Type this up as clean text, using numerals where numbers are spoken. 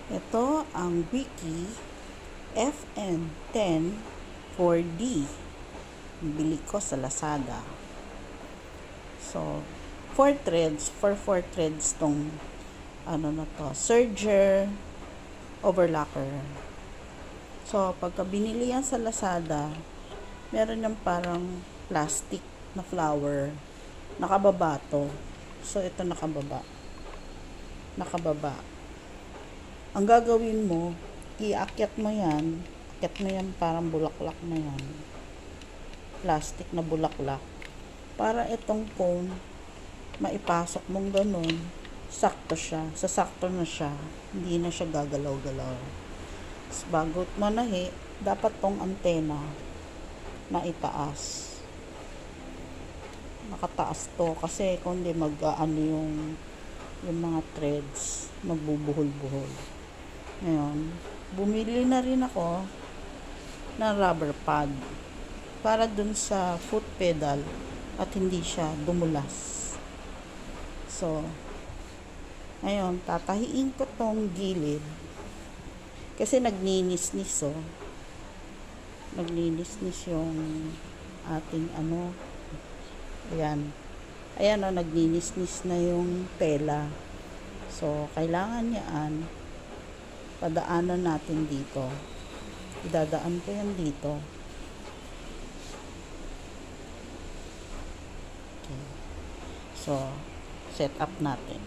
Ito ang Wiki FN10 4D. Bili ko sa Lazada. So, 4 threads tong serger overlocker. So, pagka binili yan sa Lazada, meron yung parang plastic na flower. Nakababa to. So, ito nakababa. Ang gagawin mo, iakyat mo yan parang bulaklak na yan. Plastic na bulaklak. Para itong cone, maipasok mong ganun, sakto siya. Sasakto na siya. Hindi na siya gagalaw-galaw. Bago manahi, dapat tong antena na itaas. Nakataas to kasi kung hindi yung mga threads magbubuhol-buhol. Ngayon, bumili na rin ako ng rubber pad para dun sa foot pedal at hindi siya dumulas. So, ngayon, tatahiin ko tong gilid kasi nagninis-nis nagninis-nis yung ating ayan nagninis-nis na yung tela. So, kailangan yan padaanan natin dito. Idadaan ko yan dito. Okay. So, set up natin.